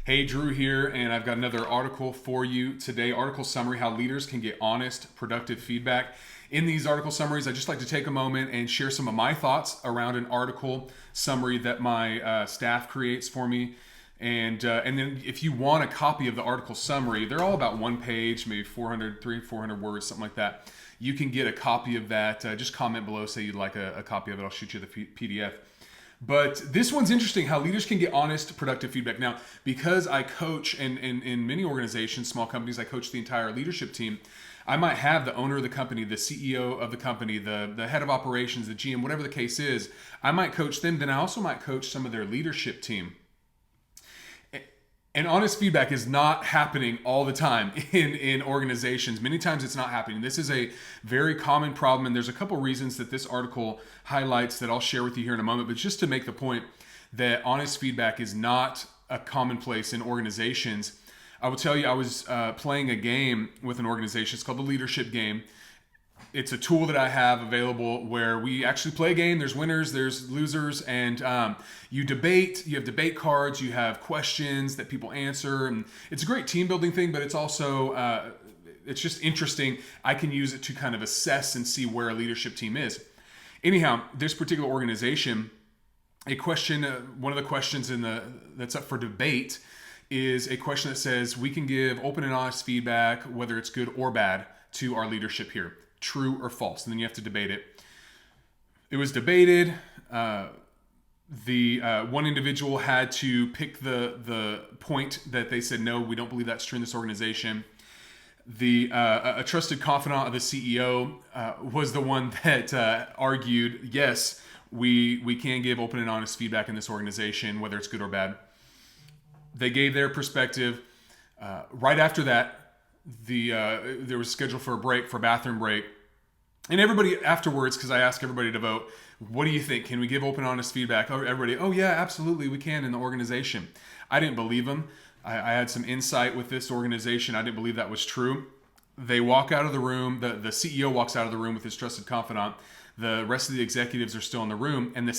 Hey, Drew here, and I've got another article for you today. Article summary: How leaders can get honest, productive feedback. In these article summaries, I just like to take a moment and share some of my thoughts around an article summary that my staff creates for me. And then if you want a copy of the article summary, they're all about one page, maybe 400 words, something like that. You can get a copy of that. Just comment below, say you'd like a copy of it. I'll shoot you the PDF. But this one's interesting, how leaders can get honest, productive feedback. Now, because I coach and in many organizations, small companies, I coach the entire leadership team. I might have the owner of the company, the CEO of the company, the head of operations, the GM, whatever the case is. I might coach them. Then I also might coach some of their leadership team. And honest feedback is not happening all the time in organizations. Many times it's not happening. This is a very common problem, and there's a couple reasons that this article highlights that I'll share with you here in a moment. But just to make the point that honest feedback is not a commonplace in organizations, I will tell you, I was playing a game with an organization. It's called the Leadership Game. It's a tool that I have available where we actually play a game. There's winners, there's losers, and you debate. You have debate cards. You have questions that people answer, and it's a great team building thing. But it's also it's just interesting. I can use it to kind of assess and see where a leadership team is. Anyhow, this particular organization, a question, one of the questions that's up for debate is a question that says we can give open and honest feedback, whether it's good or bad, to our leadership here. True or false, and then you have to debate it. It was debated. The one individual had to pick the point that they said, no, we don't believe that's true in this organization. A trusted confidant of the CEO was the one that argued, yes, we can give open and honest feedback in this organization, whether it's good or bad. They gave their perspective. Right after that, there was scheduled for a bathroom break. And everybody afterwards, because I asked everybody to vote, what do you think? Can we give open, honest feedback? Oh, everybody, oh yeah, absolutely, we can in the organization. I didn't believe them. I had some insight with this organization. I didn't believe that was true. They walk out of the room. The CEO walks out of the room with his trusted confidant. The rest of the executives are still in the room. And the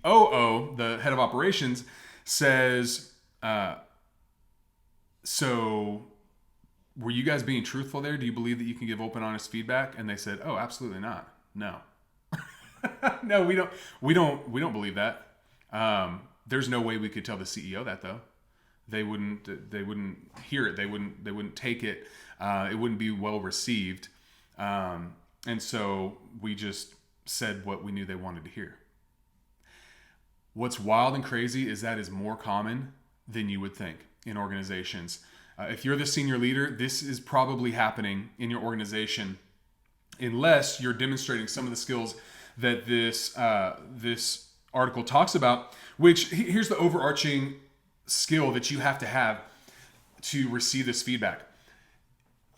COO, the head of operations, says, so were you guys being truthful there? Do you believe that you can give open, honest feedback? And they said, oh, absolutely not. No. No, we don't believe that. There's no way we could tell the CEO that, though. They wouldn't hear it. They wouldn't take it. It wouldn't be well received. And so we just said what we knew they wanted to hear. What's wild and crazy is that is more common than you would think in organizations. If you're the senior leader, this is probably happening in your organization, unless you're demonstrating some of the skills that this article talks about. Which, here's the overarching skill that you have to receive this feedback.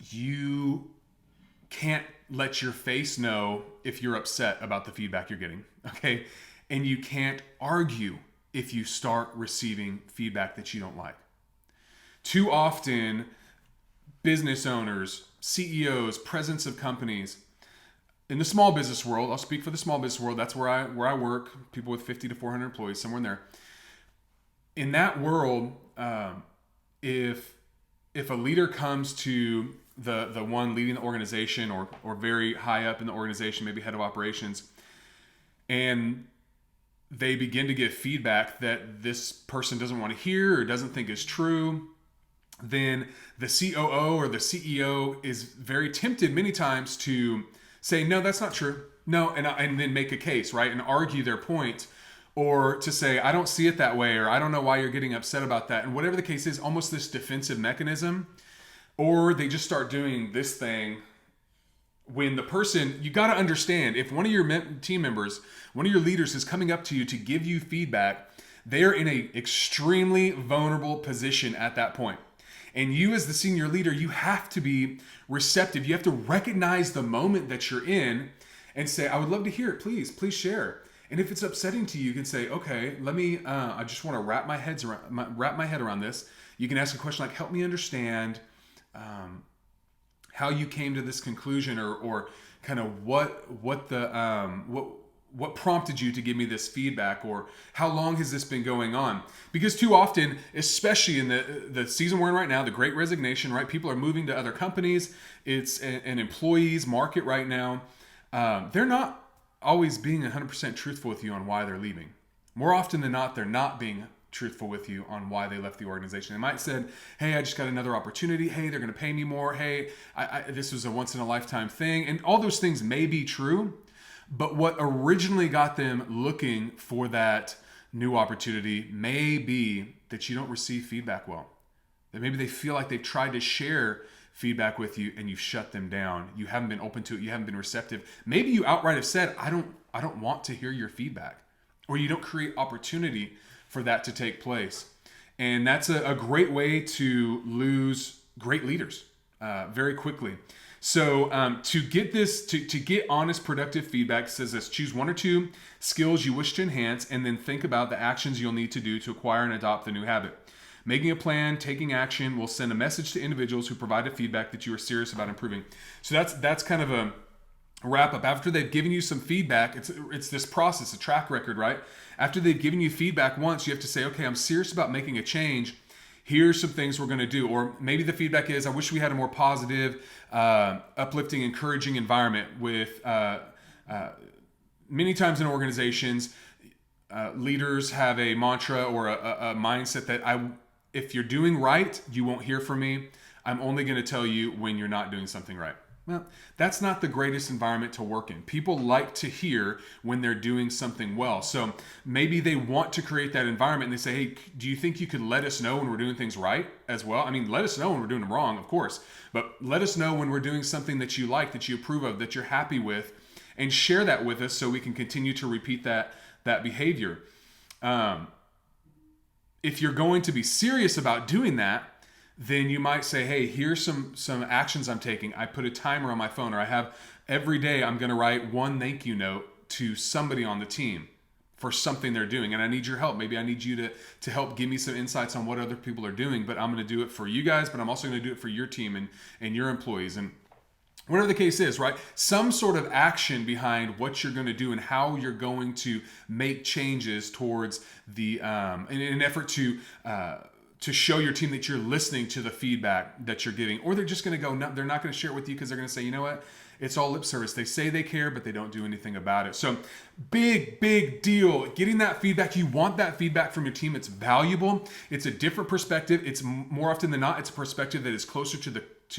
You can't let your face know if you're upset about the feedback you're getting, okay? And you can't argue if you start receiving feedback that you don't like. Too often, business owners, CEOs, presidents of companies, in the small business world, I'll speak for the small business world, that's where I work, people with 50 to 400 employees, somewhere in there. In that world, if a leader comes to the one leading the organization or very high up in the organization, maybe head of operations, and they begin to give feedback that this person doesn't want to hear or doesn't think is true, then the COO or the CEO is very tempted many times to say, no, that's not true. No, and then make a case, right? And argue their point, or to say, I don't see it that way, or I don't know why you're getting upset about that. And whatever the case is, almost this defensive mechanism, or they just start doing this thing when the person, you got to understand, if one of your team members, one of your leaders is coming up to you to give you feedback, they're in an extremely vulnerable position at that point. And you as the senior leader, you have to be receptive. You have to recognize the moment that you're in and say, I would love to hear it. Please share. And if it's upsetting to you, you can say, okay, let me, I just want to wrap my head around this. You can ask a question like, help me understand how you came to this conclusion, or kind of what what prompted you to give me this feedback, or how long has this been going on? Because too often, especially in the season we're in right now, the Great Resignation, right? People are moving to other companies. It's an employee's market right now. They're not always being 100% truthful with you on why they're leaving. More often than not, they're not being truthful with you on why they left the organization. They might said, hey, I just got another opportunity. Hey, they're going to pay me more. Hey, this was a once in a lifetime thing. And all those things may be true, but what originally got them looking for that new opportunity may be that you don't receive feedback well. That maybe they feel like they've tried to share feedback with you and you've shut them down. You haven't been open to it. You haven't been receptive. Maybe you outright have said, I don't want to hear your feedback, or you don't create opportunity for that to take place. And that's a great way to lose great leaders very quickly. So to get this, to get honest, productive feedback, it says this: choose 1 or 2 skills you wish to enhance, and then think about the actions you'll need to do to acquire and adopt the new habit. Making a plan, taking action will send a message to individuals who provided feedback that you are serious about improving. So that's kind of a wrap up. After they've given you some feedback, it's this process, a track record, right? After they've given you feedback once, you have to say, okay, I'm serious about making a change. Here's some things we're going to do. Or maybe the feedback is, I wish we had a more positive, uplifting, encouraging environment. With many times in organizations, leaders have a mantra or a mindset that if you're doing right, you won't hear from me. I'm only going to tell you when you're not doing something right. Well, that's not the greatest environment to work in. People like to hear when they're doing something well. So maybe they want to create that environment and they say, hey, do you think you could let us know when we're doing things right as well? I mean, let us know when we're doing them wrong, of course, but let us know when we're doing something that you like, that you approve of, that you're happy with, and share that with us so we can continue to repeat that behavior. If you're going to be serious about doing that, then you might say, hey, here's some actions I'm taking. I put a timer on my phone, or I have every day I'm going to write 1 thank you note to somebody on the team for something they're doing. And I need your help. Maybe I need you to help give me some insights on what other people are doing, but I'm going to do it for you guys, but I'm also going to do it for your team and your employees. And whatever the case is, right? Some sort of action behind what you're going to do and how you're going to make changes towards in an effort to show your team that you're listening to the feedback that you're giving. Or they're just going to go, no, they're not going to share it with you because they're going to say, you know what? It's all lip service. They say they care, but they don't do anything about it. So big deal. Getting that feedback. You want that feedback from your team. It's valuable. It's a different perspective. It's more often than not, it's a perspective that is closer to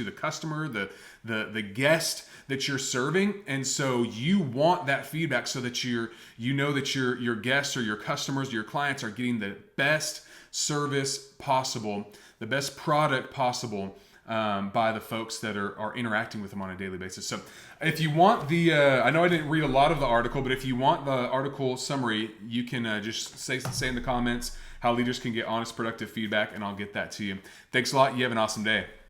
the customer, the guest that you're serving. And so you want that feedback so that you know that your guests or your customers, your clients are getting the best service possible, the best product possible by the folks that are interacting with them on a daily basis. So if you want I know I didn't read a lot of the article, but if you want the article summary, you can just say in the comments how leaders can get honest, productive feedback, and I'll get that to you. Thanks a lot. You have an awesome day.